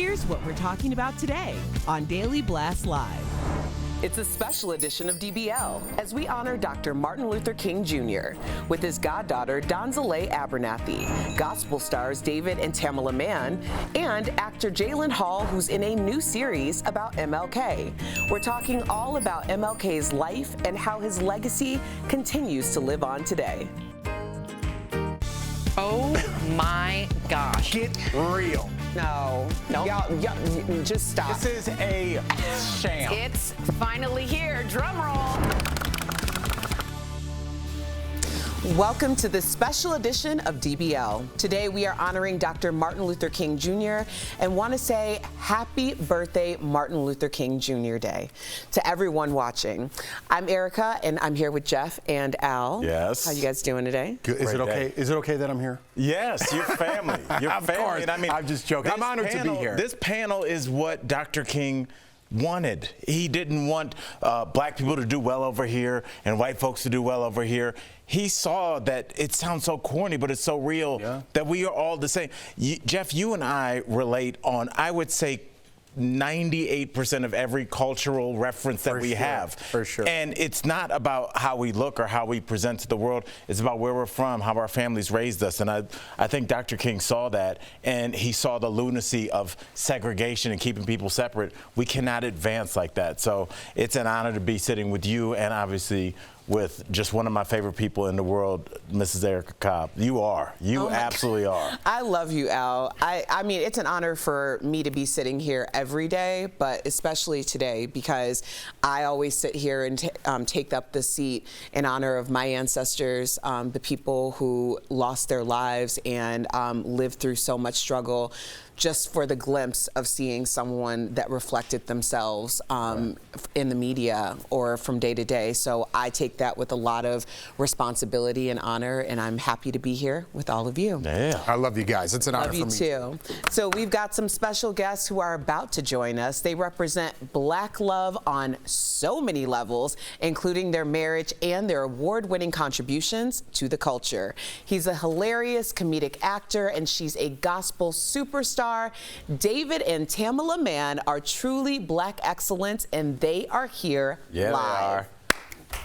Here's what we're talking about today on Daily Blast Live. It's a special edition of DBL as we honor Dr. Martin Luther King Jr. with his goddaughter, Donzalea Abernathy, gospel stars David and Tamala Mann, and actor Jalen Hall, who's in a new series about MLK. We're talking all about MLK's life and how his legacy continues to live on today. Oh my gosh. Get real. No. Y'all, just stop. This is a sham. It's finally here. Drum roll. Welcome to this special edition of DBL. Today we are honoring Dr. Martin Luther King Jr. and want to say happy birthday Martin Luther King Jr. Day to everyone watching. I'm Erica and I'm here with Jeff and Al. Yes. How you guys doing today? Good. Is it okay? Is it okay that I'm here? Yes, your family. Your Of family. course. And I mean, I'm just joking. I'm honored to be here. This panel is what Dr. King wanted. He didn't want black people to do well over here and white folks to do well over here. He saw that it sounds so corny, but it's so real that we are all the same. Jeff, you and I relate on, I would say, 98% of every cultural reference that we have. For sure. And it's not about how we look or how we present to the world. It's about where we're from, how our families raised us. And I think Dr. King saw that, and he saw the lunacy of segregation and keeping people separate. We cannot advance like that. So it's an honor to be sitting with you and obviously with just one of my favorite people in the world, Mrs. Erica Cobb. You are. You absolutely are. I love you, Al. I mean, it's an honor for me to be sitting here every day, but especially today because I always sit here and take up the seat in honor of my ancestors, the people who lost their lives and lived through so much struggle, just for the glimpse of seeing someone that reflected themselves in the media or from day to day. So I take that with a lot of responsibility and honor, and I'm happy to be here with all of you. Yeah. I love you guys. It's an honor Love for you me. too. So we've got some special guests who are about to join us. They represent Black love on so many levels, including their marriage and their award-winning contributions to the culture. He's a hilarious comedic actor, and she's a gospel superstar. David and Tamala Mann are truly Black excellence, and they are here Yeah, live.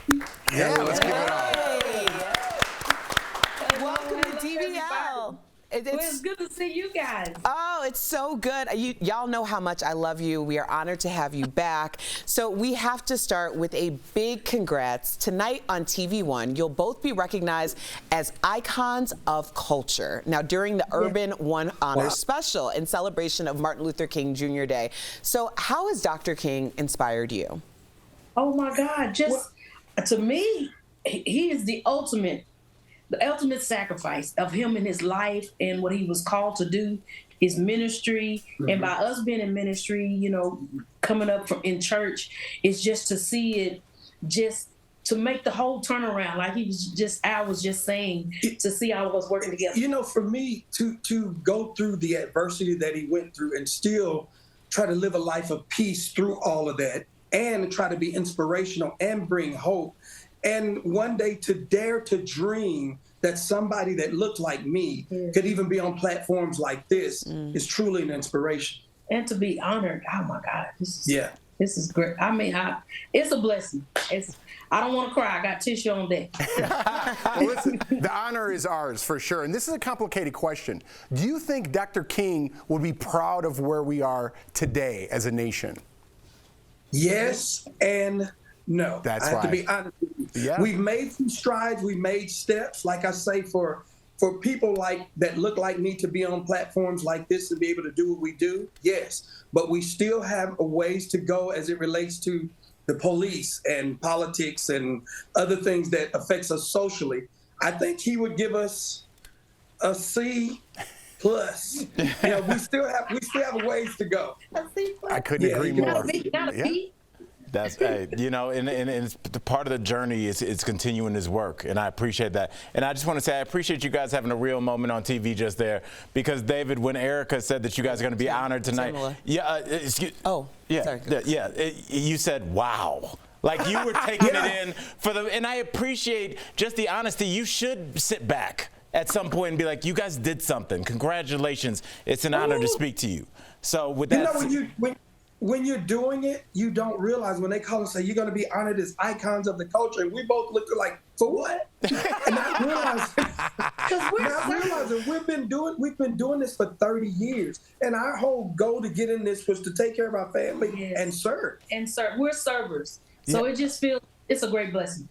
they are. Yeah, let's give it up. Welcome to DBL. It's good to see you guys. Oh, it's so good. Y'all know how much I love you. We are honored to have you back. So we have to start with a big congrats. Tonight on TV1, you'll both be recognized as icons of culture. Now, during the Urban One Honors special in celebration of Martin Luther King Jr. Day. So how has Dr. King inspired you? Oh my God, to me, he is the ultimate sacrifice of him in his life and what he was called to do, his ministry. And by us being in ministry, you know, coming up in church, it's just to see it, just to make the whole turnaround. Like Al was just saying, to see how it was working together. You know, for me to go through the adversity that he went through and still try to live a life of peace through all of that and try to be inspirational and bring hope. And one day to dare to dream that somebody that looked like me could even be on platforms like this is truly an inspiration. And to be honored, oh my God, this is great. I mean, it's a blessing. I don't want to cry. I got tissue on deck. Well, listen, the honor is ours for sure. And this is a complicated question. Do you think Dr. King would be proud of where we are today as a nation? Yes and no. That's I have to be honest with you. Yeah. We've made some strides. We made steps. Like I say, for people that look like me to be on platforms like this and be able to do what we do, yes. But we still have a ways to go as it relates to the police and politics and other things that affects us socially. I think he would give us a C+. You know, we still have a ways to go. A C+. I couldn't agree more. Not a B. That's, you know, and it's the part of the journey is continuing his work, and I appreciate that. And I just want to say I appreciate you guys having a real moment on TV just there, because David, when Erica said that you guys are going to be honored tonight, you said wow. Like you were taking it in and I appreciate just the honesty. You should sit back at some point and be like, you guys did something. Congratulations. It's an honor to speak to you. So with You that, know, when you're doing it, you don't realize when they call and say you're going to be honored as icons of the culture, and we both look like, for what? And I realizing we've been doing this for 30 years, and our whole goal to get in this was to take care of our family and serve. We're servers, so it just feels it's a great blessing.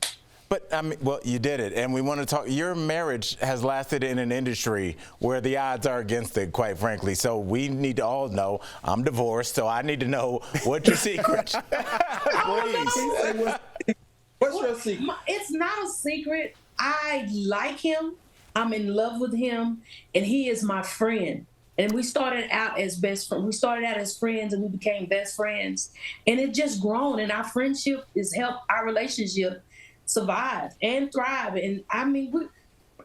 But I mean, well, you did it, and we want to talk. Your marriage has lasted in an industry where the odds are against it, quite frankly. So we need to all know. I'm divorced, so I need to know what's your secret. Please. What's your secret? It's not a secret. I like him. I'm in love with him, and he is my friend. And we started out as best friends. We started out as friends, and we became best friends. And it just grown, and our friendship has helped our relationship survive and thrive. And I mean,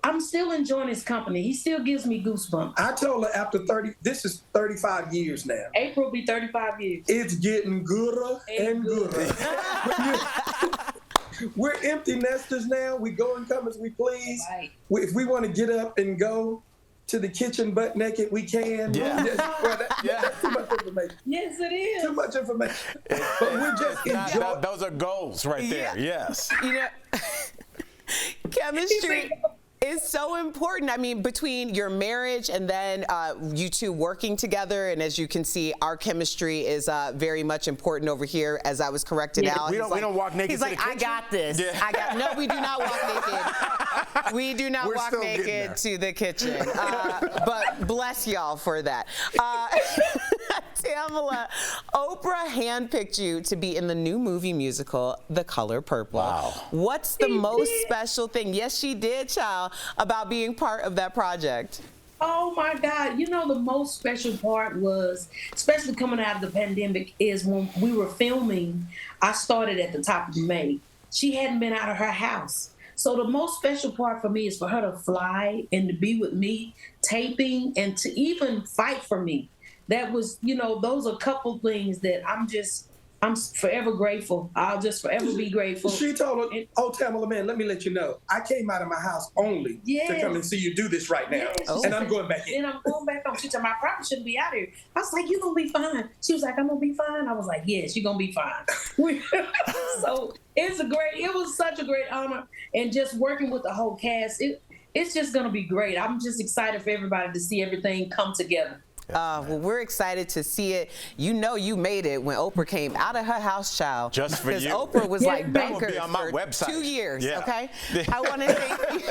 I'm still enjoying his company. He still gives me goosebumps. I told her after 30, this is 35 years now. April will be 35 years. It's getting gooder and gooder. We're empty nesters now. We go and come as we please. Right. If we want to get up and go to the kitchen butt naked, we can. Yeah. That's too much information. Yes, it is. Too much information. But we just enjoy. Those are goals right there. Yes. You know, chemistry is so important. I mean, between your marriage and then you two working together, and as you can see, our chemistry is very much important over here. As I was corrected out, We don't walk naked. He's to like, the I kitchen. got this. Yeah. I got. No, we do not walk naked. We do not We're walk still getting there. naked to the kitchen. But bless y'all for that. Tamala, Oprah handpicked you to be in the new movie musical, The Color Purple. Wow. What's the most special thing? Yes, she did, child, about being part of that project. Oh my God. You know, the most special part was, especially coming out of the pandemic, is when we were filming. I started at the top of May. She hadn't been out of her house. So the most special part for me is for her to fly and to be with me, taping, and to even fight for me. That was, you know, those are a couple things that I'm forever grateful. I'll just forever be grateful. She told her, oh, Tamala, man, let me let you know. I came out of my house only to come and see you do this right now. Yes. And I'm going back in. And I'm going back home. She told me I probably shouldn't be out here. I was like, you're going to be fine. She was like, I'm going to be fine. I was like, yes, you're going to be fine. So it was such a great honor. And just working with the whole cast, it's just going to be great. I'm just excited for everybody to see everything come together. Well, we're excited to see it. You know you made it when Oprah came out of her house, child. Just for you. Because Oprah was like That would bankers be on my for website. 2 years, Yeah. okay? I want to thank you.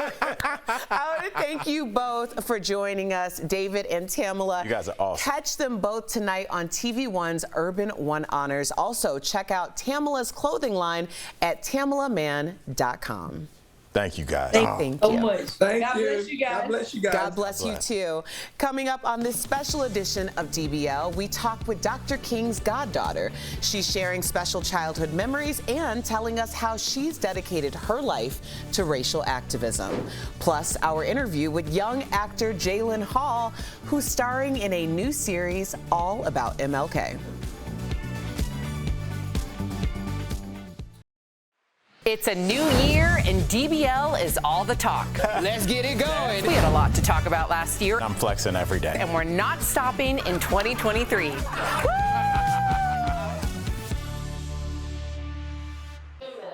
I want to thank you both for joining us, David and Tamala. You guys are awesome. Catch them both tonight on TV1's Urban One Honors. Also, check out Tamala's clothing line at tamalaman.com. Thank you, guys. Thank So you. much. Thank God you. bless you guys. God bless you guys. God bless you too. Coming up on this special edition of DBL, we talk with Dr. King's goddaughter. She's sharing special childhood memories and telling us how she's dedicated her life to racial activism. Plus, our interview with young actor Jalen Hall, who's starring in a new series all about MLK. It's a new year, and DBL is all the talk. Let's get it going. We had a lot to talk about last year, I'm flexing every day. and we're not stopping in 2023.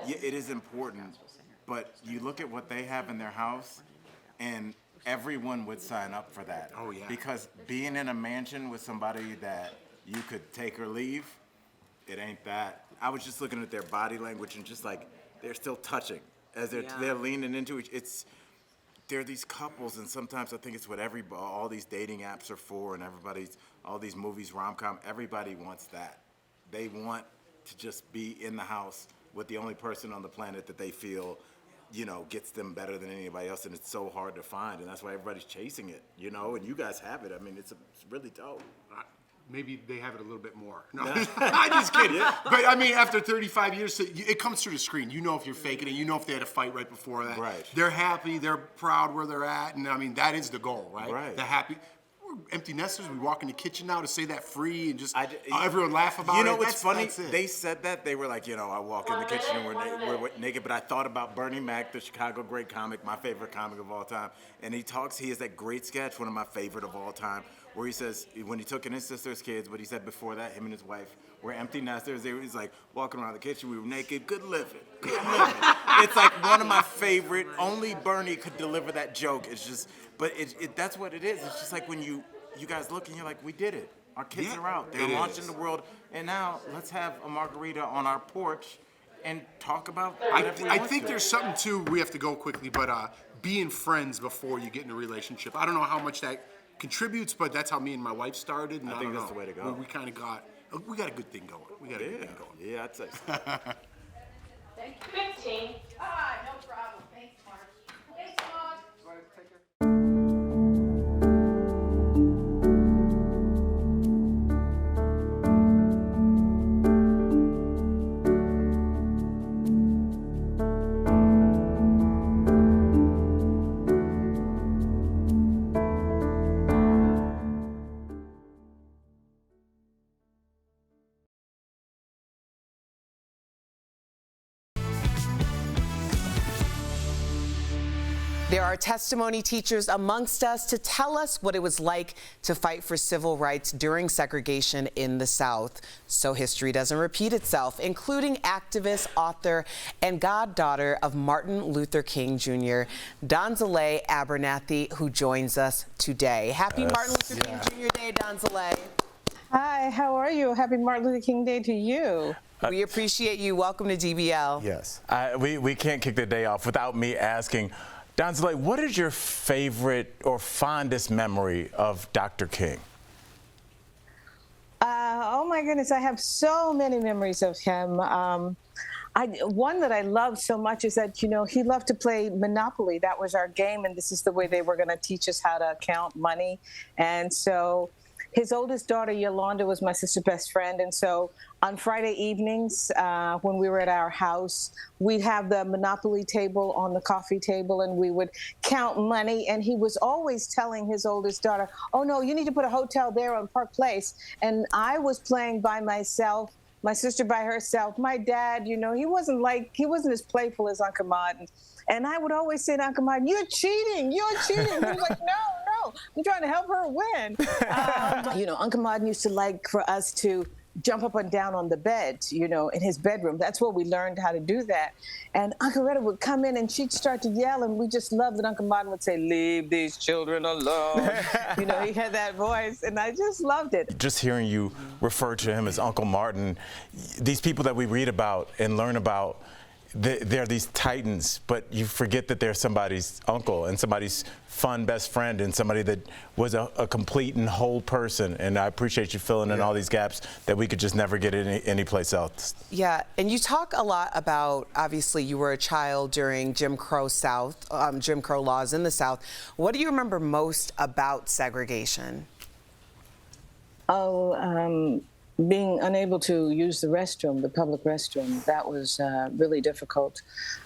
Yeah, it is important, but you look at what they have in their house, and everyone would sign up for that. Oh, yeah. Because being in a mansion with somebody that you could take or leave, it ain't that. I was just looking at their body language and just like, they're still touching as they're leaning into each. They're these couples, and sometimes I think it's what all these dating apps are for, and all these movies, rom-com. Everybody wants that. They want to just be in the house with the only person on the planet that they feel, you know, gets them better than anybody else, and it's so hard to find, and that's why everybody's chasing it, you know. And you guys have it. I mean, it's really dope. Maybe they have it a little bit more. No, I'm just kidding. But I mean, after 35 years, it comes through the screen. You know if you're faking it. You know if they had a fight right before that. Right. They're happy. They're proud where they're at. And I mean, that is the goal, right? Right. The happy. We're empty nesters. We walk in the kitchen now to say that free and just everyone laugh about it. You know what's funny? That's it. They said that. They were like, you know, I walk in the kitchen and we're naked. But I thought about Bernie Mac, the Chicago great comic, my favorite comic of all time. And he has that great sketch, one of my favorite of all time, where he says, when he took in his sister's kids, but he said before that, him and his wife were empty nesters. He's like walking around the kitchen, we were naked, good living, good living. It's like one of my favorite, only Bernie could deliver that joke. It's just, but that's what it is. It's just like when you guys look and you're like, we did it. Our kids are out. They're launched in the world. And now let's have a margarita on our porch and talk about whatever we want. I think there's something too, we have to go quickly, but being friends before you get in a relationship. I don't know how much that contributes, but that's how me and my wife started. And I think don't that's know. the way to go. We kind of we got a good thing going. We got a good thing going. Yeah, I'd say so. Thank you. 15. No problem. Thanks, Mark. Thanks, Mark. There are testimony teachers amongst us to tell us what it was like to fight for civil rights during segregation in the South, so history doesn't repeat itself, including activist, author, and goddaughter of Martin Luther King Jr., Donzale Abernathy, who joins us today. Happy Martin Luther King Jr. Day, Donzale. Hi, how are you? Happy Martin Luther King Day to you. We appreciate you. Welcome to DBL. Yes. We can't kick the day off without me asking, Donzale, what is your favorite or fondest memory of Dr. King? Oh my goodness, I have so many memories of him. One that I love so much is that, he loved to play Monopoly. That was our game, and this is the way they were going to teach us how to count money. And so his oldest daughter, Yolanda, was my sister's best friend. And so on Friday evenings, when we were at our house, we'd have the Monopoly table on the coffee table, and we would count money. And he was always telling his oldest daughter, oh, no, you need to put a hotel there on Park Place. And I was playing by myself, my sister by herself. My dad, he wasn't as playful as Uncle Martin. And I would always say to Uncle Martin, you're cheating. He was like, no, I'm trying to help her win. Uncle Martin used to like for us to jump up and down on the bed, in his bedroom. That's where we learned how to do that. And Uncle Retta would come in and she'd start to yell, and we just loved that Uncle Martin would say, leave these children alone. He had that voice, and I just loved it. Just hearing you refer to him as Uncle Martin, these people that we read about and learn about, they're these titans, but you forget that they're somebody's uncle and somebody's fun best friend and somebody that was a complete and whole person. And I appreciate you filling in all these gaps that we could just never get anyplace else. Yeah, and you talk a lot about, obviously, you were a child during Jim Crow laws in the South. What do you remember most about segregation? Being unable to use the public restroom, that was really difficult.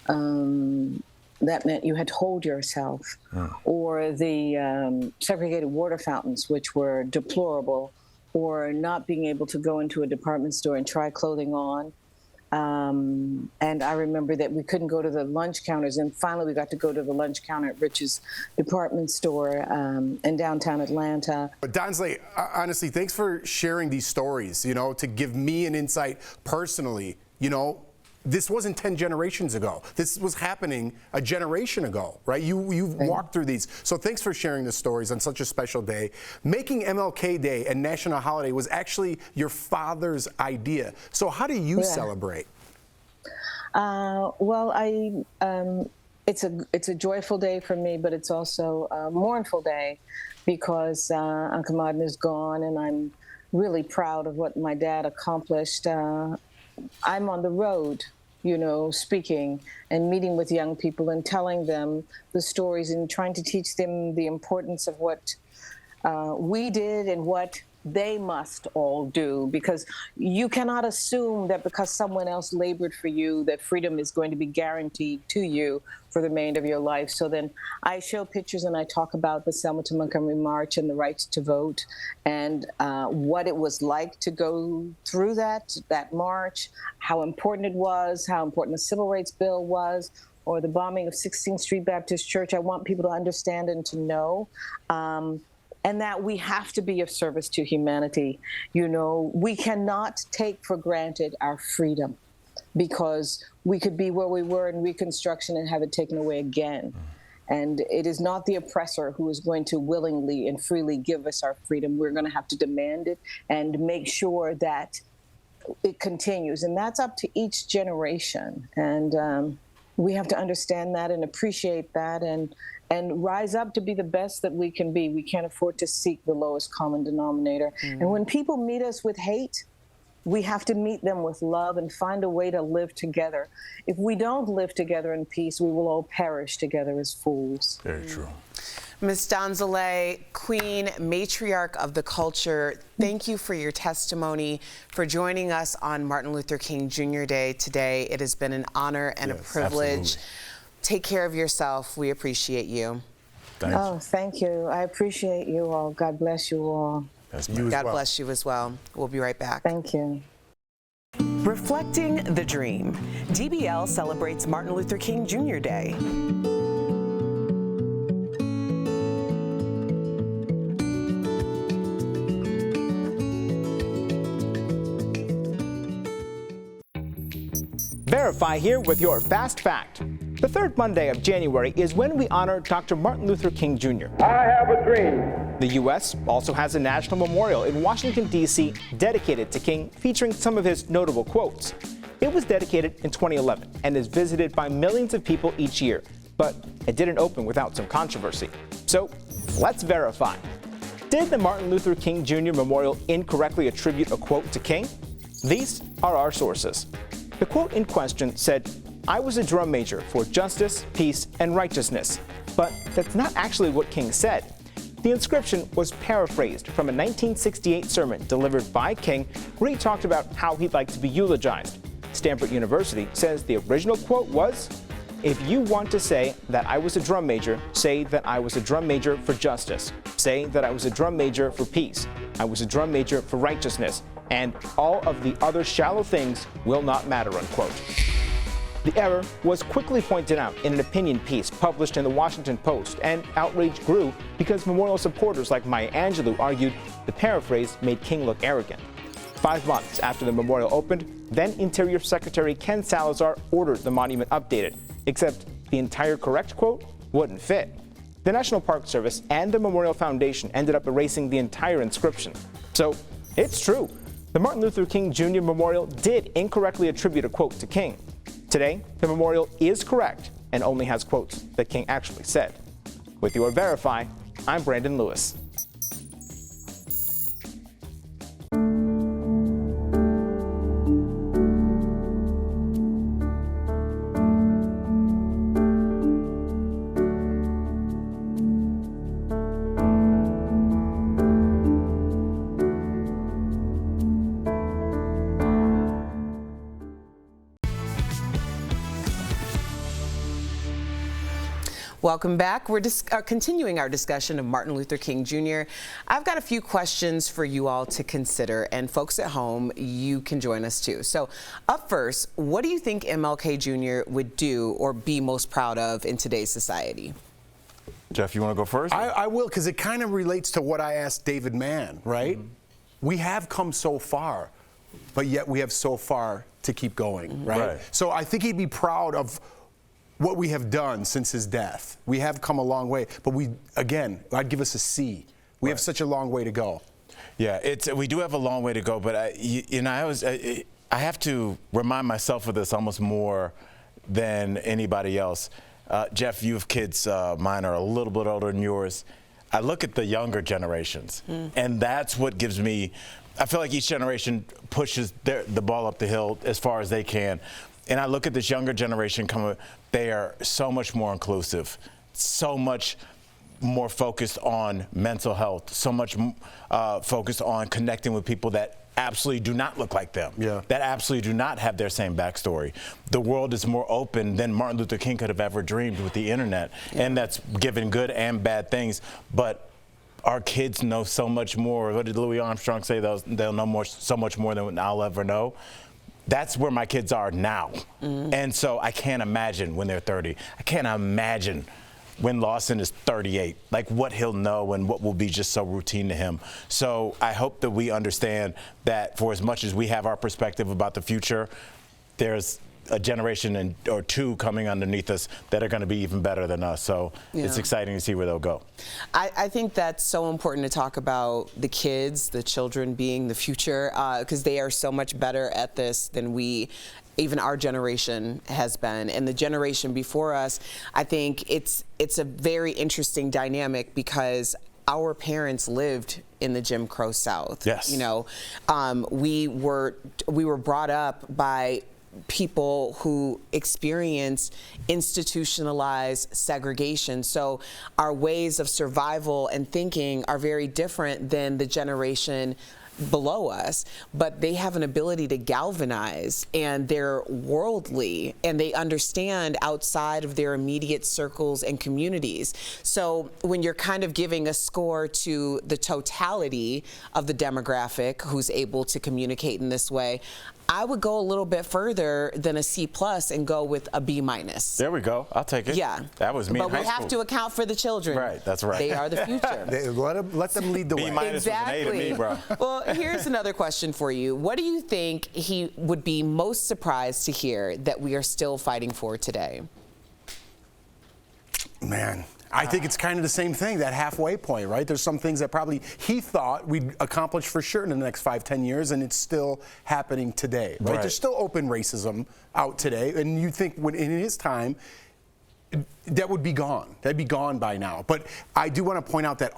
That meant you had to hold yourself. Or the segregated water fountains, which were deplorable, or not being able to go into a department store and try clothing on. And I remember that we couldn't go to the lunch counters, and finally we got to go to the lunch counter at Rich's department store in downtown Atlanta. But Donzale, honestly, thanks for sharing these stories, to give me an insight personally. This wasn't 10 generations ago. This was happening a generation ago, right? You've walked through these. So thanks for sharing the stories on such a special day. Making MLK Day a national holiday was actually your father's idea. So how do you celebrate? It's a joyful day for me, but it's also a mournful day because Uncle Martin is gone, and I'm really proud of what my dad accomplished. I'm on the road, speaking and meeting with young people and telling them the stories and trying to teach them the importance of what we did and what they must all do, because you cannot assume that because someone else labored for you that freedom is going to be guaranteed to you for the remainder of your life. So then I show pictures and I talk about the Selma to Montgomery March and the right to vote and what it was like to go through that march, how important it was, how important the Civil Rights Bill was, or the bombing of 16th Street Baptist Church. I want people to understand and to know. and that we have to be of service to humanity. You know, we cannot take for granted our freedom, because we could be where we were in Reconstruction and have it taken away again. And it is not the oppressor who is going to willingly and freely give us our freedom. We're going to have to demand it and make sure that it continues. And that's up to each generation. And we have to understand that and appreciate that and rise up to be the best that we can be. We can't afford to seek the lowest common denominator. And when people meet us with hate, we have to meet them with love and find a way to live together. If we don't live together in peace, we will all perish together as fools. Very true. Ms. Donzelay, Queen, matriarch of the culture, thank you for your testimony, for joining us on Martin Luther King Jr. Day today. It has been an honor and a privilege. Absolutely. Take care of yourself. We appreciate you. Thank you. I appreciate you all. God bless you all. God bless you as well. We'll be right back. Thank you. Reflecting the dream. DBL celebrates Martin Luther King Jr. Day. Verify here with your Fast Fact. The third Monday of January is when we honor Dr. Martin Luther King Jr. I have a dream. The U.S. also has a national memorial in Washington, D.C. dedicated to King, featuring some of his notable quotes. It was dedicated in 2011 and is visited by millions of people each year, but it didn't open without some controversy. So let's verify. Did the Martin Luther King Jr. Memorial incorrectly attribute a quote to King? These are our sources. The quote in question said, "I was a drum major for justice, peace, and righteousness." But that's not actually what King said. The inscription was paraphrased from a 1968 sermon delivered by King, where he talked about how he'd like to be eulogized. Stanford University says the original quote was, "If you want to say that I was a drum major, say that I was a drum major for justice. Say that I was a drum major for peace. I was a drum major for righteousness. And all of the other shallow things will not matter," unquote. The error was quickly pointed out in an opinion piece published in the Washington Post, and outrage grew because memorial supporters like Maya Angelou argued the paraphrase made King look arrogant. 5 months after the memorial opened, then Interior Secretary Ken Salazar ordered the monument updated, except the entire correct quote wouldn't fit. The National Park Service and the Memorial Foundation ended up erasing the entire inscription. So it's true. The Martin Luther King Jr. Memorial did incorrectly attribute a quote to King. Today, the memorial is correct and only has quotes that King actually said. With your Verify, I'm Brandon Lewis. Welcome back. We're continuing our discussion of Martin Luther King Jr. I've got a few questions for you all to consider, and folks at home, you can join us too. So up first, what do you think MLK Jr. would do or be most proud of in today's society? Jeff, you want to go first? I will, because it kind of relates to what I asked David Mann, right? We have come so far, but yet we have so far to keep going, right? So I think he'd be proud of what we have done since his death. We have come a long way, but I'd give us a C. We have such a long way to go. Yeah, we do have a long way to go, but I have to remind myself of this almost more than anybody else. Jeff, you have kids, mine are a little bit older than yours. I look at the younger generations, and that's what gives me, I feel like each generation pushes the ball up the hill as far as they can. And I look at this younger generation coming, they are so much more inclusive, so much more focused on mental health, so much focused on connecting with people that absolutely do not look like them, that absolutely do not have their same backstory. The world is more open than Martin Luther King could have ever dreamed with the internet, and that's given good and bad things. But our kids know so much more. What did Louis Armstrong say? They'll know so much more than I'll ever know. That's where my kids are now. And so I can't imagine when they're 30. I can't imagine when Lawson is 38, like what he'll know and what will be just so routine to him. So I hope that we understand that for as much as we have our perspective about the future, there's a generation or two coming underneath us that are going to be even better than us. So it's exciting to see where they'll go. I think that's so important to talk about the kids, the children being the future, because they are so much better at this than even our generation has been. And the generation before us, I think it's a very interesting dynamic because our parents lived in the Jim Crow South. Yes. You know, we were brought up by people who experience institutionalized segregation. So our ways of survival and thinking are very different than the generation below us, but they have an ability to galvanize, and they're worldly, and they understand outside of their immediate circles and communities. So when you're kind of giving a score to the totality of the demographic who's able to communicate in this way, I would go a little bit further than a C+ and go with a B-. There we go. I'll take it. Yeah. That was me in high But we have school. to account for the children. Right, that's right. They are the future. Let them lead the way. B- was an A to me, bro. Well, here's another question for you. What do you think he would be most surprised to hear that we are still fighting for today? Man, I think it's kind of the same thing, that halfway point, right? There's some things that probably he thought we'd accomplish for sure in the next 5-10 years, and it's still happening today, right? There's still open racism out today, and you think when in his time, that would be gone. That'd be gone by now. But I do want to point out that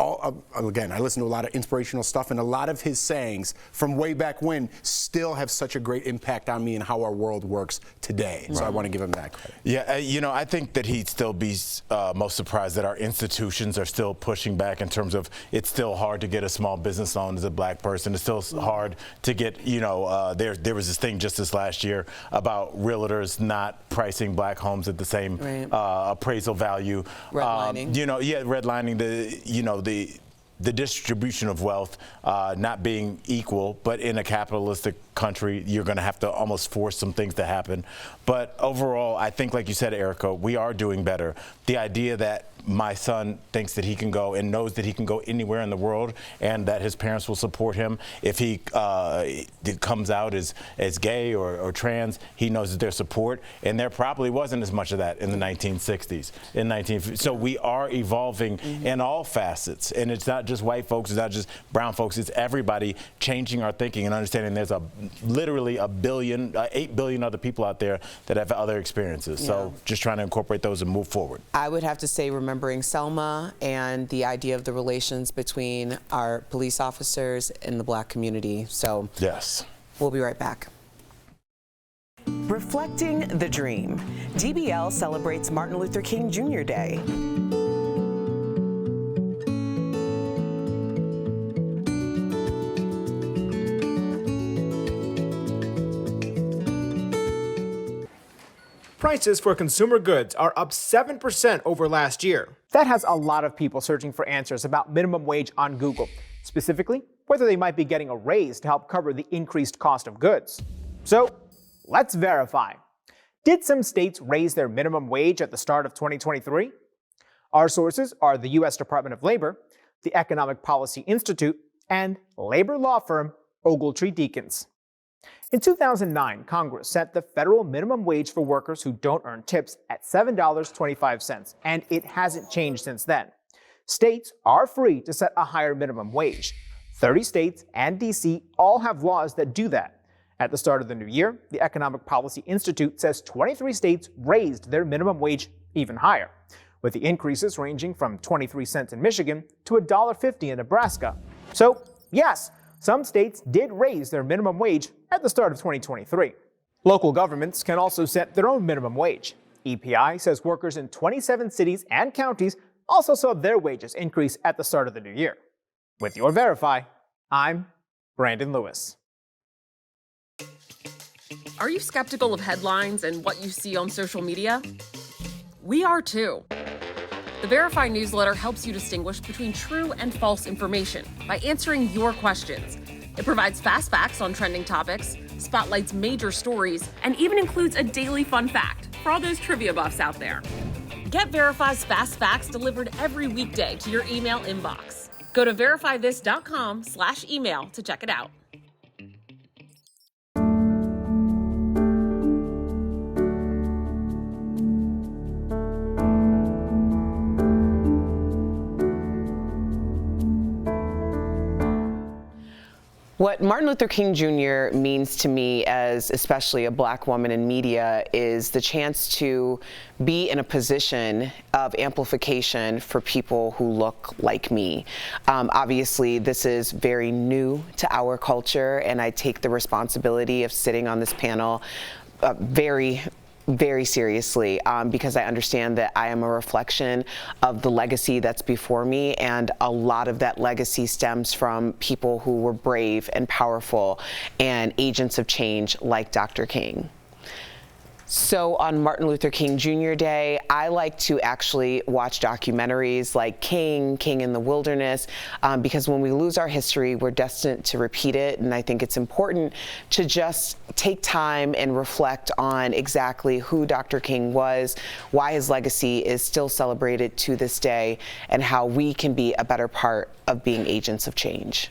again, I listen to a lot of inspirational stuff, and a lot of his sayings from way back when still have such a great impact on me and how our world works today. Right. So I want to give him that credit. Yeah, you know, I think that he'd still be most surprised that our institutions are still pushing back in terms of it's still hard to get a small business loan as a black person. It's still hard to get, you know, there was this thing just this last year about realtors not pricing black homes at the same appraisal value. Redlining. Redlining the distribution of wealth not being equal, but in a capitalistic country, you're going to have to almost force some things to happen. But overall, I think, like you said, Erica, we are doing better. The idea that my son thinks that he can go and knows that he can go anywhere in the world and that his parents will support him if he comes out as gay or trans, he knows that their support, and there probably wasn't as much of that in the 1960s. So we are evolving in all facets, and it's not just white folks, it's not just brown folks, it's everybody changing our thinking and understanding there's literally 8 billion other people out there that have other experiences. So just trying to incorporate those and move forward. I would have to say remembering Selma and the idea of the relations between our police officers and the black community. So yes, we'll be right back. Reflecting the Dream. DBL celebrates Martin Luther King Jr. Day. Prices for consumer goods are up 7% over last year. That has a lot of people searching for answers about minimum wage on Google, specifically whether they might be getting a raise to help cover the increased cost of goods. So let's verify. Did some states raise their minimum wage at the start of 2023? Our sources are the U.S. Department of Labor, the Economic Policy Institute, and labor law firm Ogletree-Deakins. In 2009, Congress set the federal minimum wage for workers who don't earn tips at $7.25, and it hasn't changed since then. States are free to set a higher minimum wage. 30 states and D.C. all have laws that do that. At the start of the new year, the Economic Policy Institute says 23 states raised their minimum wage even higher, with the increases ranging from 23 cents in Michigan to $1.50 in Nebraska. So, yes, some states did raise their minimum wage at the start of 2023. Local governments can also set their own minimum wage. EPI says workers in 27 cities and counties also saw their wages increase at the start of the new year. With your Verify, I'm Brandon Lewis. Are you skeptical of headlines and what you see on social media? We are too. The Verify newsletter helps you distinguish between true and false information by answering your questions. It provides fast facts on trending topics, spotlights major stories, and even includes a daily fun fact for all those trivia buffs out there. Get Verify's Fast Facts delivered every weekday to your email inbox. Go to verifythis.com/email to check it out. What Martin Luther King Jr. means to me, as especially a Black woman in media, is the chance to be in a position of amplification for people who look like me. Obviously, this is very new to our culture, and I take the responsibility of sitting on this panel very seriously, because I understand that I am a reflection of the legacy that's before me, and a lot of that legacy stems from people who were brave and powerful and agents of change like Dr. King. So on Martin Luther King Jr. Day, I like to actually watch documentaries like King in the Wilderness, because when we lose our history, we're destined to repeat it. And I think it's important to just take time and reflect on exactly who Dr. King was, why his legacy is still celebrated to this day, and how we can be a better part of being agents of change.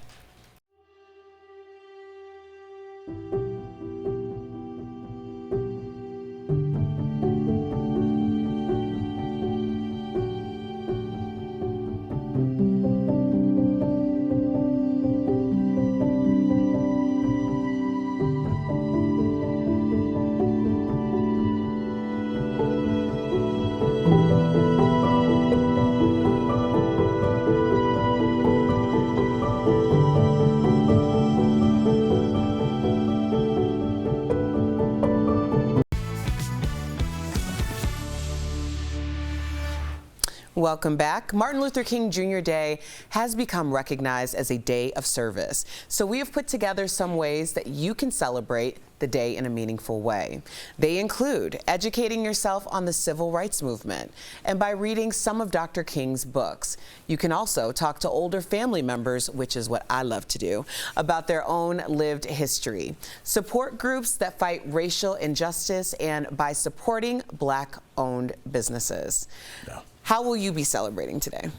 Welcome back. Martin Luther King Jr. Day has become recognized as a day of service. So we have put together some ways that you can celebrate the day in a meaningful way. They include educating yourself on the civil rights movement and by reading some of Dr. King's books. You can also talk to older family members, which is what I love to do, about their own lived history. Support groups that fight racial injustice, and by supporting Black-owned businesses. Yeah. How will you be celebrating today?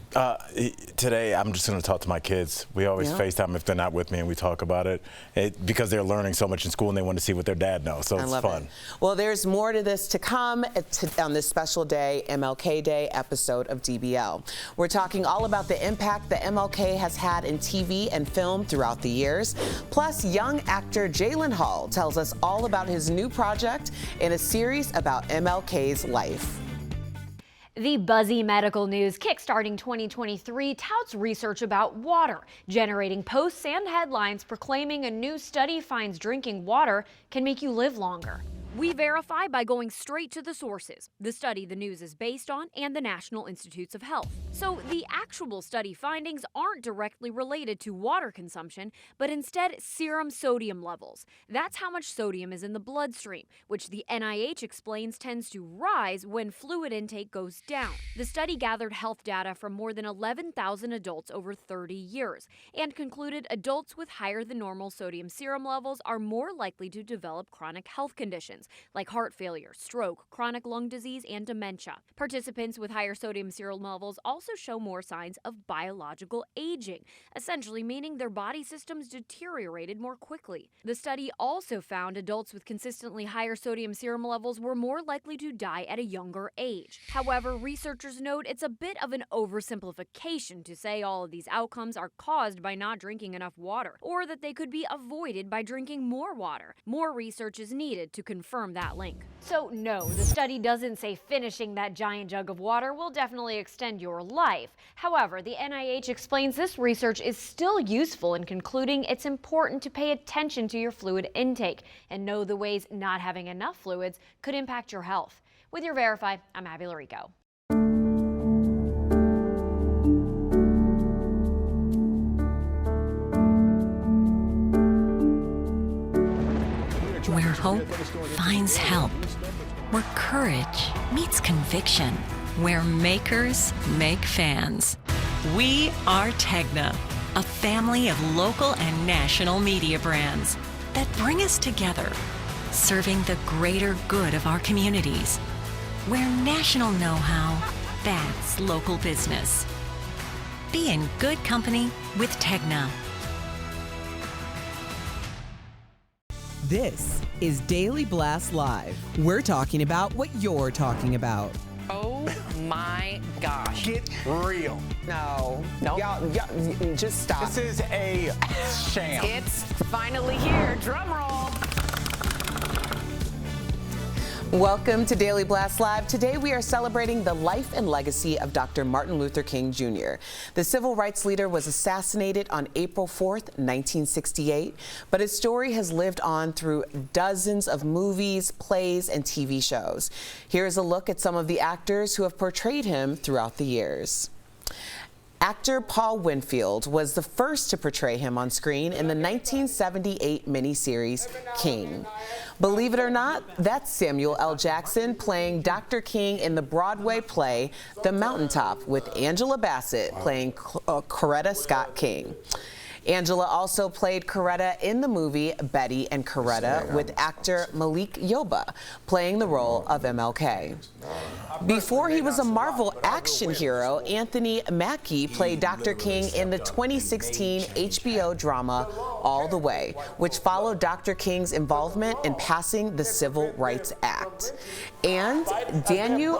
Today, I'm just going to talk to my kids. We always FaceTime if they're not with me, and we talk about it, because they're learning so much in school and they want to see what their dad knows. So it's fun. Well, there's more to this to come on this special day, MLK Day episode of DBL. We're talking all about the impact that MLK has had in TV and film throughout the years. Plus, young actor Jalen Hall tells us all about his new project in a series about MLK's life. The buzzy medical news kickstarting 2023 touts research about water, generating posts and headlines proclaiming a new study finds drinking water can make you live longer. We verify by going straight to the sources, the study the news is based on, and the National Institutes of Health. So the actual study findings aren't directly related to water consumption, but instead serum sodium levels. That's how much sodium is in the bloodstream, which the NIH explains tends to rise when fluid intake goes down. The study gathered health data from more than 11,000 adults over 30 years and concluded adults with higher than normal sodium serum levels are more likely to develop chronic health conditions like heart failure, stroke, chronic lung disease, and dementia. Participants with higher sodium serum levels also show more signs of biological aging, essentially meaning their body systems deteriorated more quickly. The study also found adults with consistently higher sodium serum levels were more likely to die at a younger age. However, researchers note it's a bit of an oversimplification to say all of these outcomes are caused by not drinking enough water, or that they could be avoided by drinking more water. More research is needed to confirm that link. So no, the study doesn't say finishing that giant jug of water will definitely extend your life. However, the NIH explains this research is still useful in concluding it's important to pay attention to your fluid intake and know the ways not having enough fluids could impact your health. With your Verify, I'm Abby Larico. Where hope finds help, where courage meets conviction, where makers make fans. We are Tegna, a family of local and national media brands that bring us together, serving the greater good of our communities. where national know-how, that's local business. Be in good company with Tegna. This is Daily Blast Live. We're talking about what you're talking about. Oh my gosh. Get real. No. Y'all, just stop. This is a sham. It's finally here. Drum roll. Welcome to Daily Blast Live. Today we are celebrating the life and legacy of Dr. Martin Luther King Jr. The civil rights leader was assassinated on April 4th, 1968, but his story has lived on through dozens of movies, plays, and TV shows. Here's a look at some of the actors who have portrayed him throughout the years. Actor Paul Winfield was the first to portray him on screen in the 1978 miniseries King. Believe it or not, that's Samuel L. Jackson playing Dr. King in the Broadway play The Mountaintop, with Angela Bassett playing Coretta Scott King. Angela also played Coretta in the movie Betty and Coretta, with actor Malik Yoba playing the role of MLK. Before he was a Marvel action hero, Anthony Mackie played Dr. King in the 2016 HBO drama All the Way, which followed Dr. King's involvement in passing the Civil Rights Act. And Daniel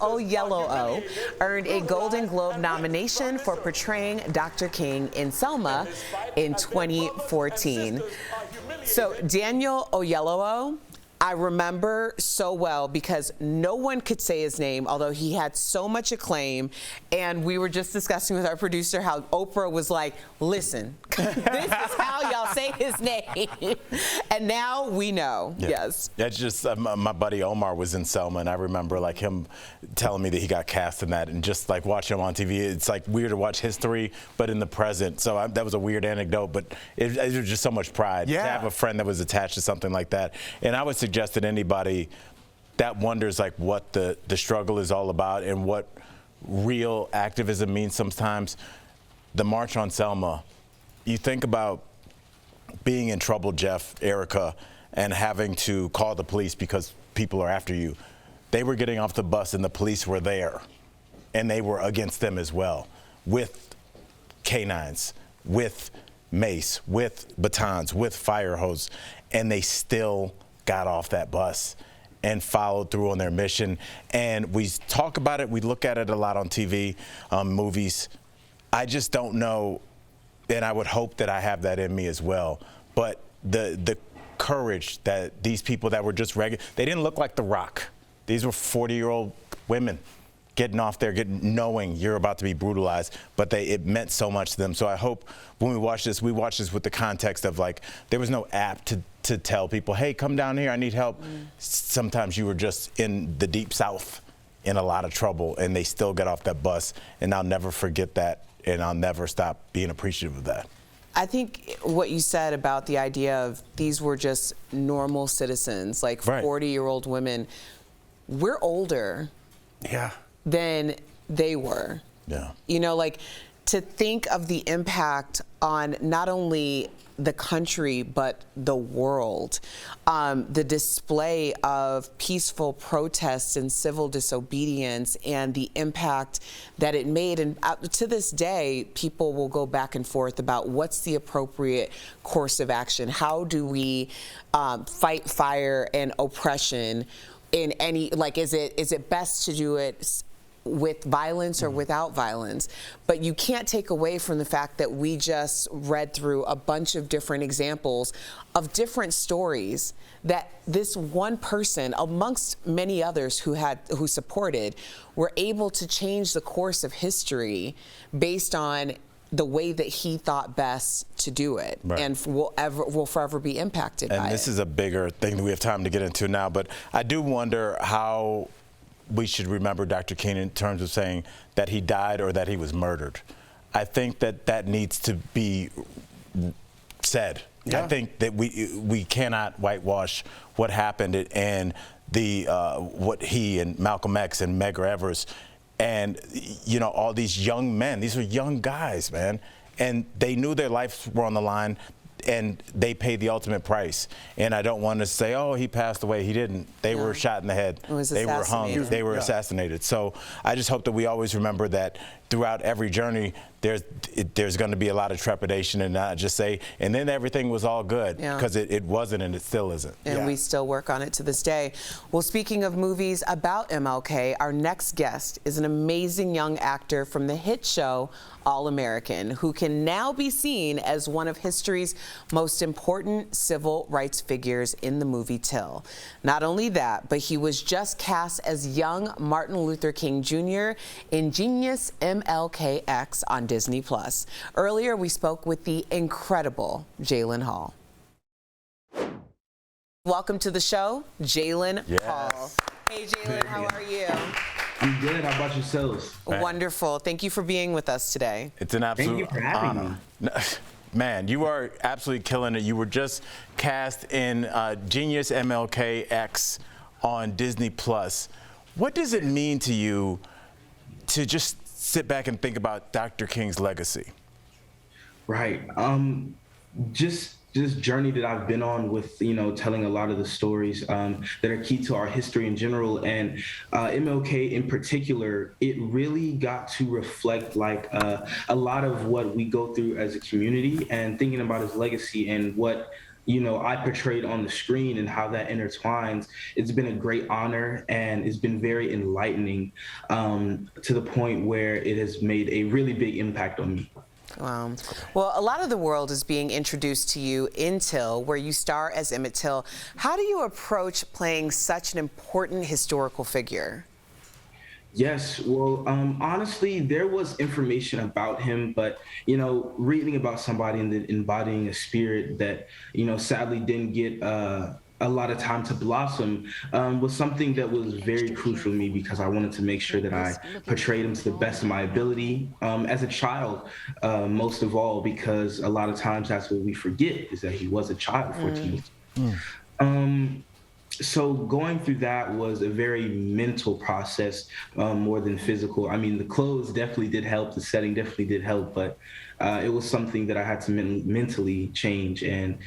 Oyelowo earned a Golden Globe nomination for portraying Dr. King in Selma in 2014. So Daniel Oyelowo, I remember so well because no one could say his name, although he had so much acclaim. And we were just discussing with our producer how Oprah was like, listen, this is how y'all say his name. And now we know. Yeah. Yes. That's just, my buddy Omar was in Selma, and I remember like him telling me that he got cast in that, and just like watching him on TV, it's like weird to watch history, but in the present. So that was a weird anecdote, but it was just so much pride to have a friend that was attached to something like that. And I would suggest that anybody that wonders like what the struggle is all about and what real activism means sometimes, the March on Selma, you think about being in trouble, Jeff, Erica, and having to call the police because people are after you. They were getting off the bus and the police were there, and they were against them as well, with canines, with mace, with batons, with fire hose, and they still got off that bus and followed through on their mission. And we talk about it, we look at it a lot on TV, movies. I just don't know, and I would hope that I have that in me as well. But the courage that these people that were just regular, they didn't look like The Rock. These were 40-year-old women getting off there, knowing you're about to be brutalized, but it meant so much to them. So I hope when we watch this with the context of like, there was no app to tell people, hey, come down here, I need help. Sometimes you were just in the deep South in a lot of trouble, and they still got off that bus, and I'll never forget that, and I'll never stop being appreciative of that. I think what you said about the idea of these were just normal citizens, like 40-year-old women, we're older than they were. Yeah. You know, like, to think of the impact on not only the country but the world, the display of peaceful protests and civil disobedience, and the impact that it made. And to this day, people will go back and forth about what's the appropriate course of action. How do we fight fire and oppression in any, like, is it best to do it with violence or without violence? But you can't take away from the fact that we just read through a bunch of different examples of different stories that this one person, amongst many others who supported, were able to change the course of history based on the way that he thought best to do it, and will forever be impacted by it. And this is a bigger thing that we have time to get into now, but I do wonder how we should remember Dr. King in terms of saying that he died or that he was murdered. I think that needs to be said. I think that we cannot whitewash what happened and what he and Malcolm X and Medgar Evers and all these young men. These were young guys, man, and they knew their lives were on the line. and they paid the ultimate price. And I don't want to say, oh, he passed away. He didn't. They were shot in the head. They were hung. They were assassinated. So I just hope that we always remember that throughout every journey, there's going to be a lot of trepidation, and not just say, and then everything was all good, because it wasn't, and it still isn't. And we still work on it to this day. Well, speaking of movies about MLK, our next guest is an amazing young actor from the hit show All American, who can now be seen as one of history's most important civil rights figures in the movie Till. Not only that, but he was just cast as young Martin Luther King Jr. in Genius MLKX on Disney+. Earlier, we spoke with the incredible Jalen Hall. Welcome to the show, Jalen Hall. Hey, Jalen, how are you? I'm good. How about yourselves? Wonderful. Thank you for being with us today. It's an absolute honor. Man, you are absolutely killing it. You were just cast in Genius MLKX on Disney+. What does it mean to you to just sit back and think about Dr. King's legacy? Right. Just this journey that I've been on with, telling a lot of the stories that are key to our history in general, and MLK in particular, it really got to reflect like a lot of what we go through as a community, and thinking about his legacy and what I portrayed on the screen and how that intertwines. It's been a great honor, and it's been very enlightening to the point where it has made a really big impact on me. Wow. Well, a lot of the world is being introduced to you in Till, where you star as Emmett Till. How do you approach playing such an important historical figure? Yes, well, honestly, there was information about him, but, reading about somebody and then embodying a spirit that, sadly didn't get a lot of time to blossom was something that was very crucial to me, because I wanted to make sure that I portrayed him to the best of my ability as a child, most of all, because a lot of times that's what we forget, is that he was a child, 14. So going through that was a very mental process, more than physical. I mean, the clothes definitely did help, the setting definitely did help, but it was something that I had to mentally change, and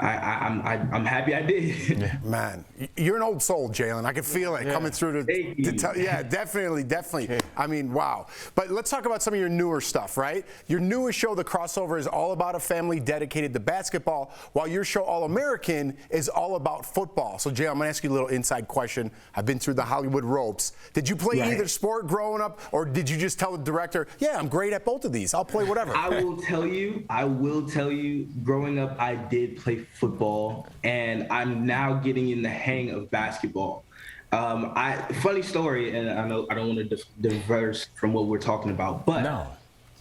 I'm happy I did. Man, you're an old soul, Jalen. I can feel it coming through to tell. Yeah, definitely. I mean, wow. But let's talk about some of your newer stuff, right? Your newest show, The Crossover, is all about a family dedicated to basketball, while your show, All American, is all about football. So, Jay, I'm going to ask you a little inside question. I've been through the Hollywood ropes. Did you play either sport growing up, or did you just tell the director, yeah, I'm great at both of these, I'll play whatever? I will tell you, growing up, I did play football, and I'm now getting in the hang of basketball. Funny story, and I know I don't want to diverse from what we're talking about, but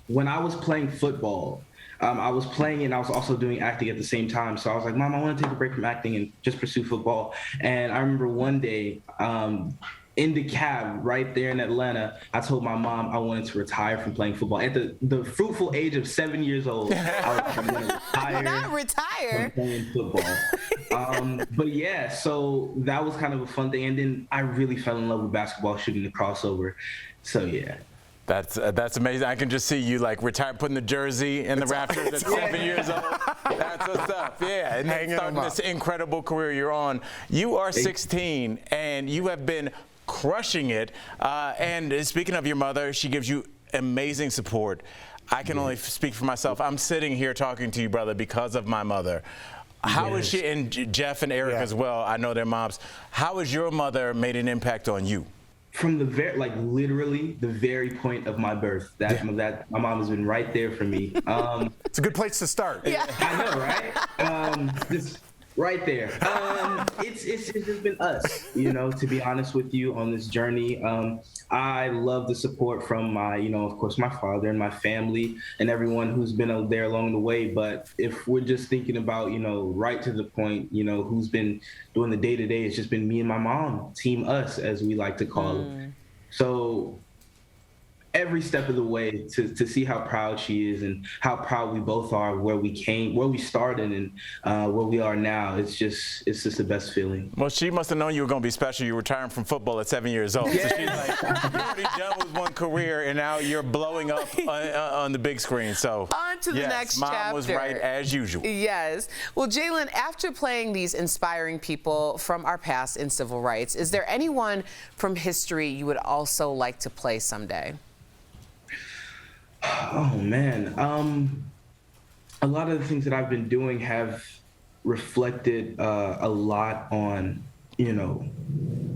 when I was playing football, I was playing and I was also doing acting at the same time. So I was like, Mom, I want to take a break from acting and just pursue football. And I remember one day, in the cab right there in Atlanta, I told my mom I wanted to retire from playing football. At the fruitful age of 7 years old, I was going to retire. Not retire. From playing football. But yeah, so that was kind of a fun thing. And then I really fell in love with basketball, shooting the crossover. So yeah. That's amazing. I can just see you like retired, putting the jersey in the rafters at 7 years old. That's what's up. Yeah, and then starting this incredible career you're on. You are 16, and you have been crushing it. And speaking of your mother, she gives you amazing support. I can only speak for myself. I'm sitting here talking to you, brother, because of my mother. How is she, and Jeff and Eric as well, I know their moms. How has your mother made an impact on you? From the literally the very point of my birth, that my mom has been right there for me. It's a good place to start. Yeah. I know, right? Just right there. It's just been us, to be honest with you, on this journey. I love the support from my, of course, my father and my family and everyone who's been there along the way. But if we're just thinking about, right to the point, who's been doing the day-to-day, it's just been me and my mom, Team Us, as we like to call it. So every step of the way to see how proud she is and how proud we both are where we started and where we are now. It's just the best feeling. Well, she must have known you were going to be special. You retiring from football at 7 years old. Yeah. So she's like, you already done with one career and now you're blowing up on the big screen. So on to the next Mom chapter. was right as usual. Yes. Well, Jalen, after playing these inspiring people from our past in civil rights, is there anyone from history you would also like to play someday? Oh man, a lot of the things that I've been doing have reflected a lot on,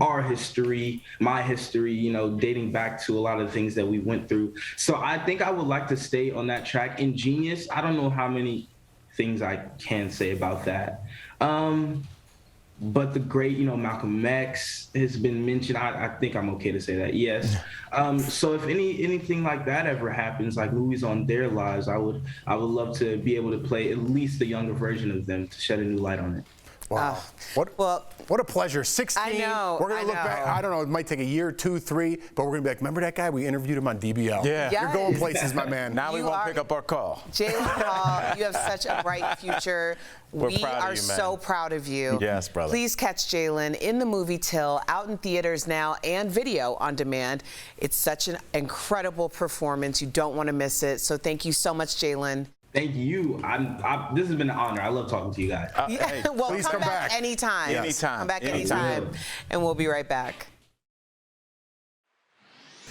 our history, my history, dating back to a lot of the things that we went through. So I think I would like to stay on that track. In Genius, I don't know how many things I can say about that. But the great, Malcolm X has been mentioned. I think I'm okay to say that, yes. So if anything like that ever happens, like movies on their lives, I would love to be able to play at least the younger version of them to shed a new light on it. Wow. What a pleasure. 16. I know. We're going to look back. I don't know. It might take a year, 2, 3, but we're going to be like, remember that guy? We interviewed him on DBL. Yeah. Yes. You're going places, my man. Now we won't pick up our call. Jalen Hall, you have such a bright future. We are so proud of you. Yes, brother. Please catch Jalen in the movie Till, out in theaters now and video on demand. It's such an incredible performance. You don't want to miss it. So thank you so much, Jalen. Thank you. This has been an honor. I love talking to you guys. Hey, well, please come back anytime. Yes. Anytime. Come back anytime. And we'll be right back.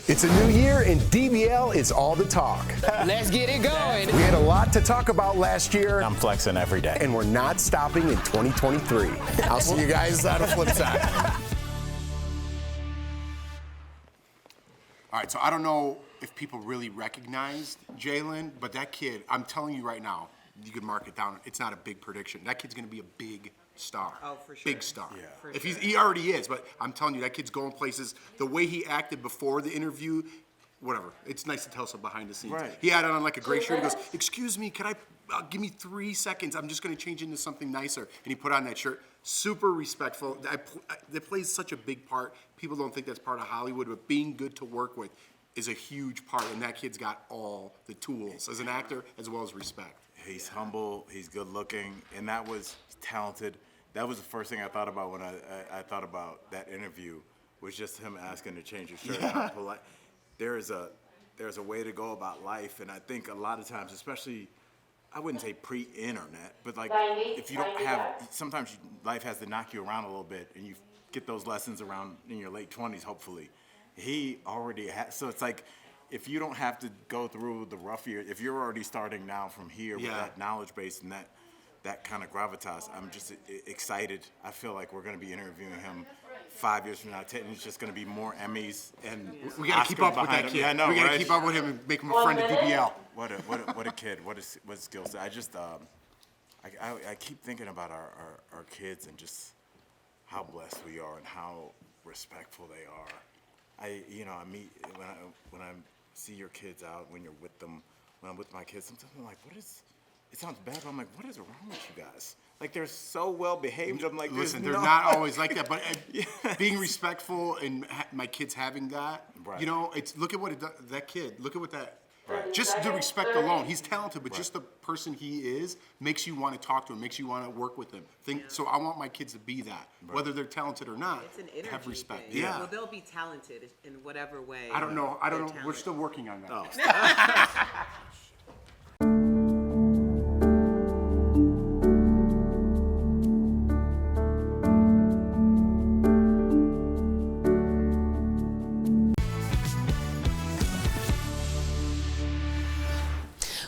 It's a new year, and DBL is all the talk. Let's get it going. We had a lot to talk about last year. I'm flexing every day. And we're not stopping in 2023. I'll see you guys on the flip side. All right, so I don't know if people really recognized Jalen, but that kid, I'm telling you right now, you could mark it down. It's not a big prediction. That kid's going to be a big star. Oh, for sure. Big star. Yeah. If he already is, but I'm telling you, that kid's going places. The way he acted before the interview, whatever. It's nice to tell some behind the scenes. Right. He had on like a gray shirt. He goes, "Excuse me, can I give me 3 seconds? I'm just going to change into something nicer." And he put on that shirt. Super respectful. That plays such a big part. People don't think that's part of Hollywood, but being good to work with is a huge part, and that kid's got all the tools as an actor as well as respect. He's humble, he's good looking, and that was talented. That was the first thing I thought about when I thought about that interview, was just him asking to change his shirt. Yeah. Polite. There's a way to go about life, and I think a lot of times, especially, I wouldn't say pre-internet, but like if you don't have, sometimes life has to knock you around a little bit, and you get those lessons around in your late 20s, hopefully. He already has, so it's like, if you don't have to go through the rough years, if you're already starting now from here with that knowledge base and that kind of gravitas, I'm just excited. I feel like we're going to be interviewing him 5 years from now, and it's just going to be more Emmys, and we got to keep up with that kid. Yeah, I know, we got to keep up with him and make him a friend of DBL. What a kid! What skill set! I just I keep thinking about our kids and just how blessed we are and how respectful they are. I meet when I see your kids out, when you're with them, when I'm with my kids, sometimes I'm like, it sounds bad, but I'm like, what is wrong with you guys? Like, they're so well behaved. I'm like, listen, they're not always like that, but being respectful and my kids having that, it's, look at what that kid, look at what that, just the respect alone. He's talented, but just the person he is makes you want to talk to him, makes you want to work with him. So I want my kids to be that, whether they're talented or not. It's an energy have respect. thing. Yeah. Well, they'll be talented in whatever way. I don't know. We're still working on that. Oh.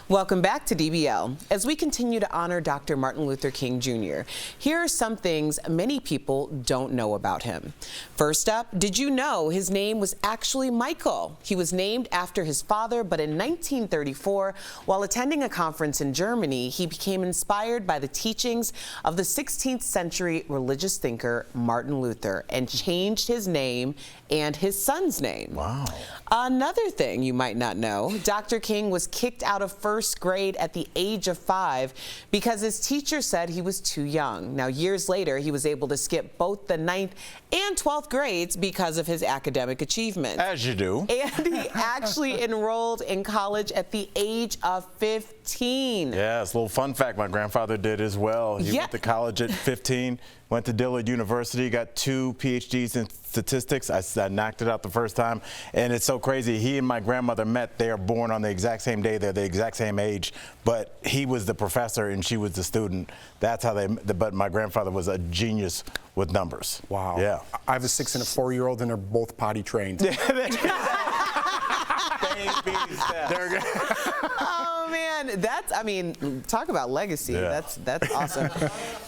Welcome back to DBL. As we continue to honor Dr. Martin Luther King Jr., here are some things many people don't know about him. First up, did you know his name was actually Michael? He was named after his father, but in 1934, while attending a conference in Germany, he became inspired by the teachings of the 16th century religious thinker Martin Luther and changed his name and his son's name. Wow. Another thing you might not know, Dr. King was kicked out of first first grade at the age of 5 because his teacher said he was too young. Now, years later, he was able to skip both the 9th and 12th grades because of his academic achievement. As you do. And he actually enrolled in college at the age of 15. Yeah, it's a little fun fact my grandfather did as well. He went to college at 15, went to Dillard University, got 2 PhDs in statistics. I knocked it out the first time, and it's so crazy. He and my grandmother met. They are born on the exact same day. They're the exact same age, but he was the professor and she was the student. That's how but my grandfather was a genius with numbers. Wow. Yeah. I have a 6 and a 4-year-old, and they're both potty trained. Oh man, talk about legacy. Yeah. That's awesome.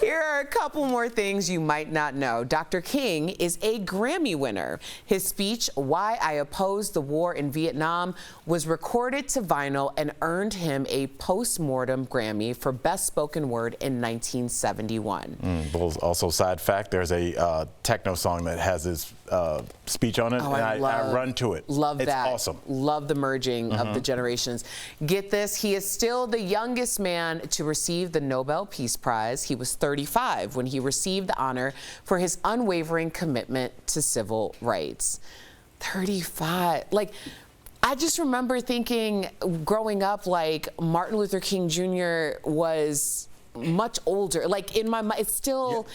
Here are a couple more things you might not know. Dr. King is a Grammy winner. His speech, Why I Oppose the War in Vietnam, was recorded to vinyl and earned him a post-mortem Grammy for Best Spoken Word in 1971. Also, side fact, there's a techno song that has his speech on it, and I run to it. Love that. It's awesome. Love the merging of the generations. Get this, he is still the youngest man to receive the Nobel Peace Prize. He was 35 when he received the honor for his unwavering commitment to civil rights. 35. I just remember thinking growing up, Martin Luther King Jr. was much older. In my mind, it's still... Yeah.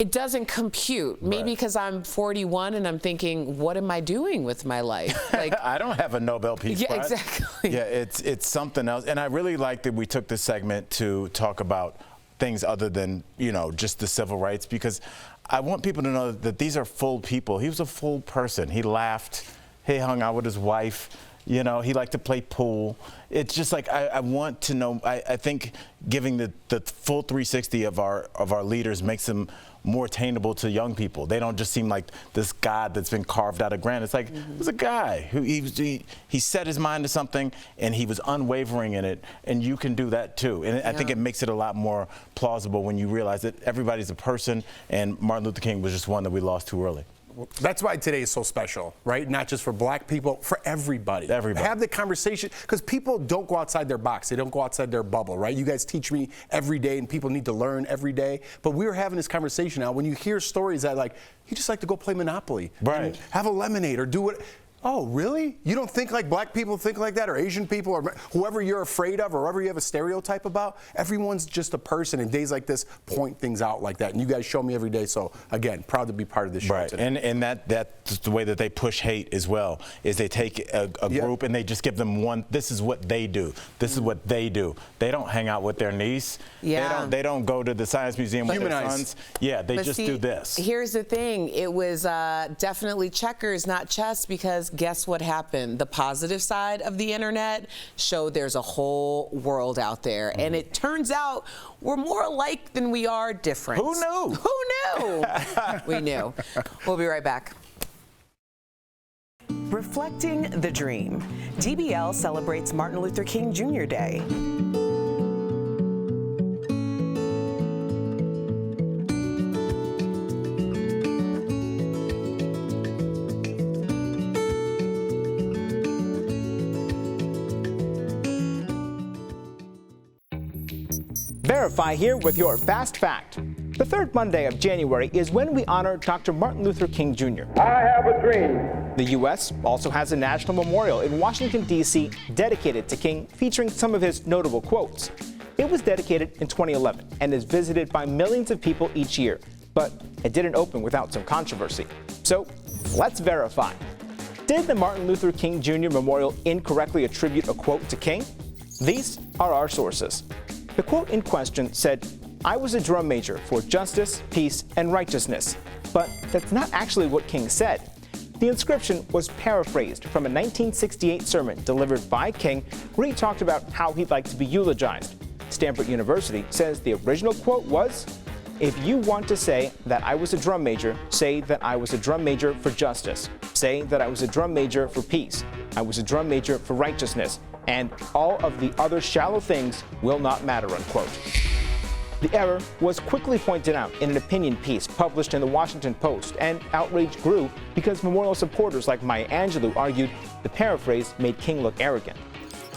It doesn't compute. Maybe because I'm 41 and I'm thinking, what am I doing with my life? I don't have a Nobel Peace Prize. Yeah, exactly. Yeah, it's something else. And I really like that we took this segment to talk about things other than, just the civil rights, because I want people to know that these are full people. He was a full person. He laughed. He hung out with his wife. He liked to play pool. It's just I want to know. I think giving the full 360 of our leaders makes them more attainable to young people. They don't just seem like this God that's been carved out of granite. It's it was a guy who he set his mind to something and he was unwavering in it, and you can do that too. And I think it makes it a lot more plausible when you realize that everybody's a person, and Martin Luther King was just one that we lost too early. That's why today is so special, right? Not just for black people, for everybody. Everybody. Have the conversation, because people don't go outside their box. They don't go outside their bubble, right? You guys teach me every day, and people need to learn every day. But we were having this conversation now. When you hear stories that, you just like to go play Monopoly. Right. And have a lemonade or do what... Oh, really? You don't think like black people think like that, or Asian people, or whoever you're afraid of, or whoever you have a stereotype about? Everyone's just a person, and days like this point things out like that. And you guys show me every day. So again, proud to be part of this show today. And that's the way that they push hate as well, is they take a group and they just give them one. This is what they do. This is what they do. They don't hang out with their niece. Yeah. They don't go to the science museum with their sons. Yeah, they just do this. Here's the thing. It was definitely checkers, not chess, because guess what happened? The positive side of the internet showed there's a whole world out there. And it turns out we're more alike than we are different. Who knew? Who knew? We knew. We'll be right back. Reflecting the Dream. DBL celebrates Martin Luther King Jr. Day. Verify here with your Fast Fact. The third Monday of January is when we honor Dr. Martin Luther King Jr. I have a dream. The U.S. also has a national memorial in Washington, D.C. dedicated to King, featuring some of his notable quotes. It was dedicated in 2011 and is visited by millions of people each year, but it didn't open without some controversy. So let's verify. Did the Martin Luther King Jr. Memorial incorrectly attribute a quote to King? These are our sources. The quote in question said, "I was a drum major for justice, peace, and righteousness." But that's not actually what King said. The inscription was paraphrased from a 1968 sermon delivered by King, where he talked about how he'd like to be eulogized. Stanford University says the original quote was, "If you want to say that I was a drum major, say that I was a drum major for justice. Say that I was a drum major for peace. I was a drum major for righteousness. And all of the other shallow things will not matter," unquote. The error was quickly pointed out in an opinion piece published in the Washington Post, and outrage grew because memorial supporters like Maya Angelou argued the paraphrase made King look arrogant.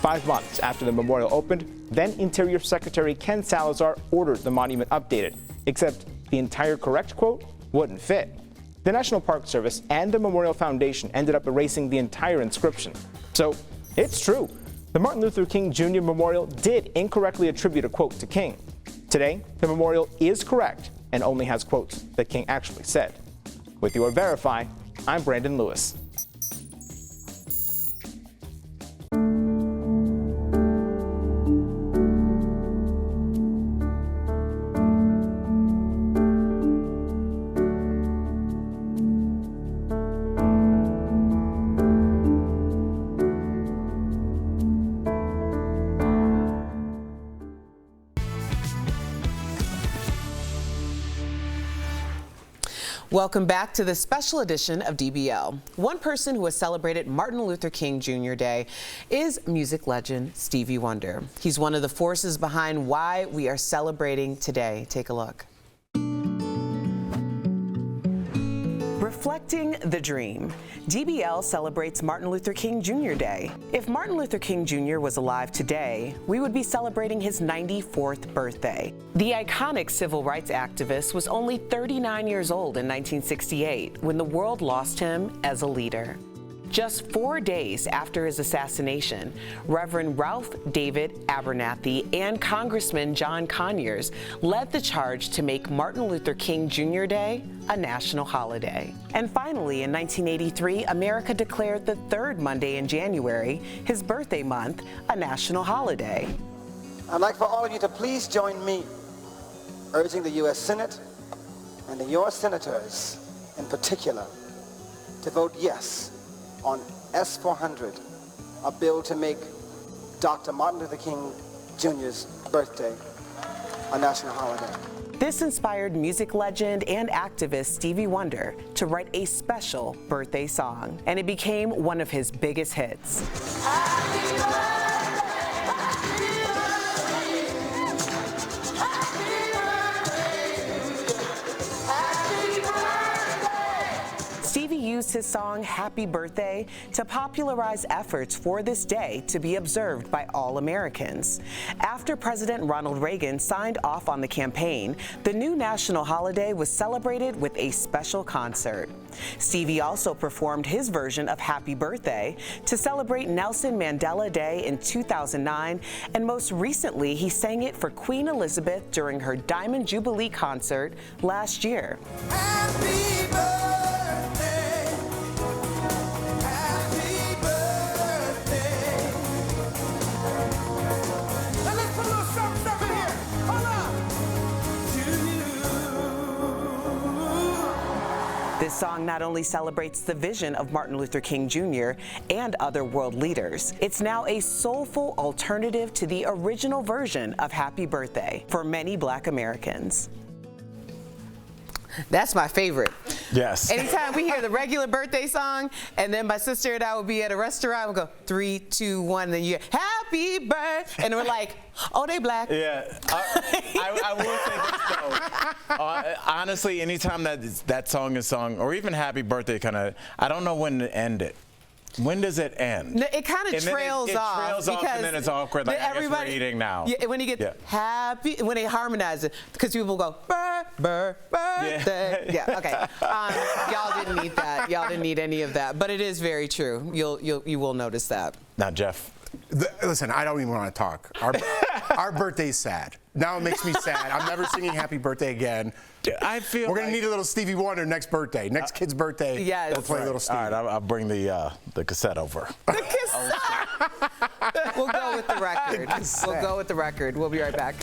5 months after the memorial opened, then Interior Secretary Ken Salazar ordered the monument updated, except the entire correct quote wouldn't fit. The National Park Service and the Memorial Foundation ended up erasing the entire inscription. So it's true. The Martin Luther King Jr. Memorial did incorrectly attribute a quote to King. Today, the memorial is correct and only has quotes that King actually said. With your Verify, I'm Brandon Lewis. Welcome back to the special edition of DBL. One person who has celebrated Martin Luther King Jr. Day is music legend Stevie Wonder. He's one of the forces behind why we are celebrating today. Take a look. Reflecting the dream, DBL celebrates Martin Luther King Jr. Day. If Martin Luther King Jr. was alive today, we would be celebrating his 94th birthday. The iconic civil rights activist was only 39 years old in 1968 when the world lost him as a leader. Just 4 days after his assassination, Reverend Ralph David Abernathy and Congressman John Conyers led the charge to make Martin Luther King Jr. Day a national holiday. And finally, in 1983, America declared the third Monday in January, his birthday month, a national holiday. I'd like for all of you to please join me urging the U.S. Senate and your senators in particular to vote yes on S-400, a bill to make Dr. Martin Luther King Jr.'s birthday a national holiday. This inspired music legend and activist Stevie Wonder to write a special birthday song, and it became one of his biggest hits. Stevie used his song Happy Birthday to popularize efforts for this day to be observed by all Americans. After President Ronald Reagan signed off on the campaign, the new national holiday was celebrated with a special concert. Stevie also performed his version of Happy Birthday to celebrate Nelson Mandela Day in 2009, and most recently he sang it for Queen Elizabeth during her Diamond Jubilee concert last year. Happy birthday. This song not only celebrates the vision of Martin Luther King Jr. and other world leaders, it's now a soulful alternative to the original version of Happy Birthday for many Black Americans. That's my favorite. Yes. Anytime we hear the regular birthday song, and then my sister and I will be at a restaurant, we'll go 3, 2, 1, and then you hear Happy Birthday, and we're like, oh, they Black. Yeah. I will say this though. Honestly, anytime that song is sung, or even Happy Birthday, I don't know when to end it. When does it end? No, it kind of trails off. It trails off, and then it's awkward. Like, I guess we're eating now. Yeah, when you get happy, when they harmonize it, because people go birthday. Yeah. Okay. Y'all didn't need that. Y'all didn't need any of that. But it is very true. You will notice that. Now, Jeff. Listen, I don't even want to talk. Our birthday's sad. Now it makes me sad. I'm never singing Happy Birthday again. I feel we're gonna need a little Stevie Wonder next birthday. Next kid's birthday. Yeah, we'll play a little Stevie. All right, I'll bring the cassette over. The cassette. We'll go with the record. We'll go with the record. We'll be right back.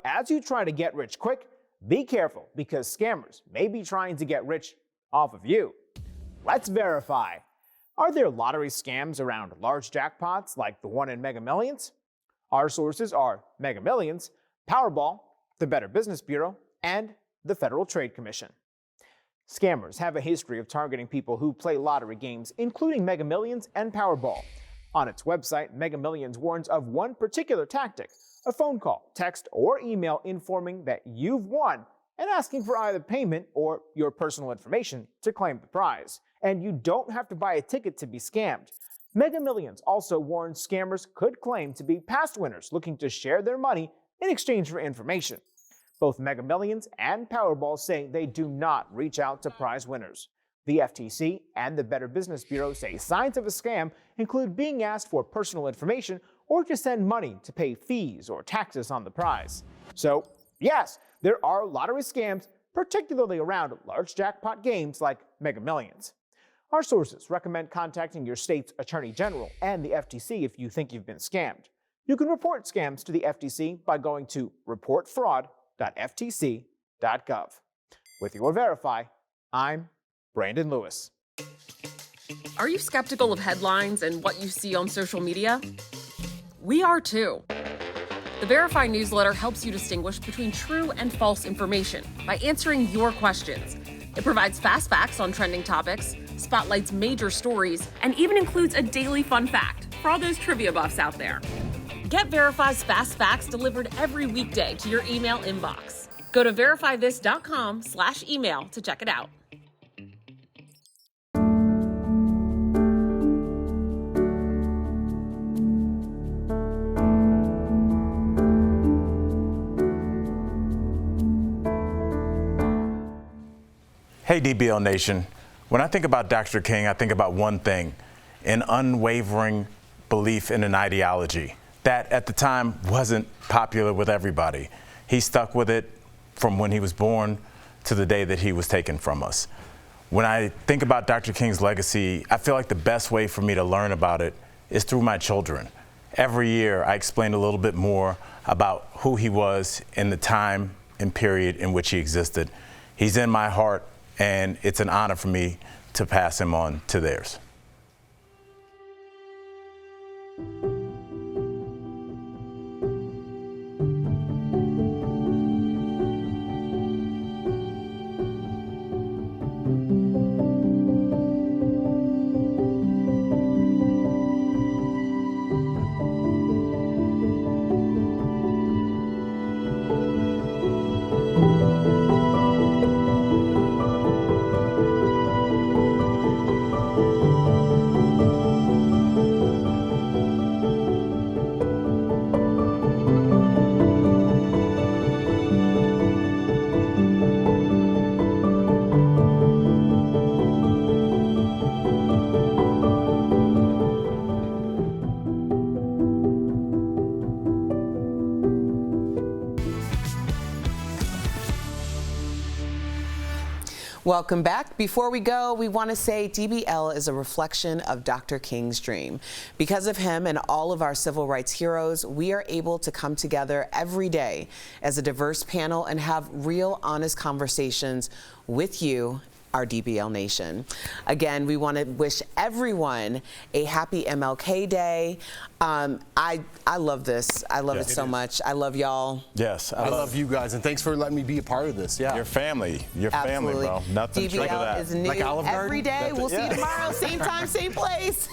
As you try to get rich quick, be careful because scammers may be trying to get rich off of you. Let's verify. Are there lottery scams around large jackpots like the one in Mega Millions? Our sources are Mega Millions, Powerball, the Better Business Bureau, and the Federal Trade Commission. Scammers have a history of targeting people who play lottery games, including Mega Millions and Powerball. On its website, Mega Millions warns of one particular tactic, A phone call, text, or email informing that you've won and asking for either payment or your personal information to claim the prize. And you don't have to buy a ticket to be scammed. Mega Millions also warns scammers could claim to be past winners looking to share their money in exchange for information. Both Mega Millions and Powerball say they do not reach out to prize winners. The FTC and the Better Business Bureau say signs of a scam include being asked for personal information or to send money to pay fees or taxes on the prize. So, yes, there are lottery scams, particularly around large jackpot games like Mega Millions. Our sources recommend contacting your state's Attorney General and the FTC if you think you've been scammed. You can report scams to the FTC by going to reportfraud.ftc.gov. With your Verify, I'm Brandon Lewis. Are you skeptical of headlines and what you see on social media? We are too. The Verify newsletter helps you distinguish between true and false information by answering your questions. It provides fast facts on trending topics, spotlights major stories, and even includes a daily fun fact for all those trivia buffs out there. Get Verify's fast facts delivered every weekday to your email inbox. Go to verifythis.com/email to check it out. Hey, DBL Nation. When I think about Dr. King, I think about one thing, an unwavering belief in an ideology that at the time wasn't popular with everybody. He stuck with it from when he was born to the day that he was taken from us. When I think about Dr. King's legacy, I feel like the best way for me to learn about it is through my children. Every year, I explain a little bit more about who he was in the time and period in which he existed. He's in my heart, and it's an honor for me to pass him on to theirs. Welcome back. Before we go, we want to say DBL is a reflection of Dr. King's dream. Because of him and all of our civil rights heroes, we are able to come together every day as a diverse panel and have real, honest conversations with you, our DBL Nation. Again, we want to wish everyone a happy MLK Day. I love this. I love it so much. I love y'all. Yes, I love you guys, and thanks for letting me be a part of this. Yeah, your family, family, bro. Nothing short of that. DBL is new every day. We'll see you tomorrow, same time, same place.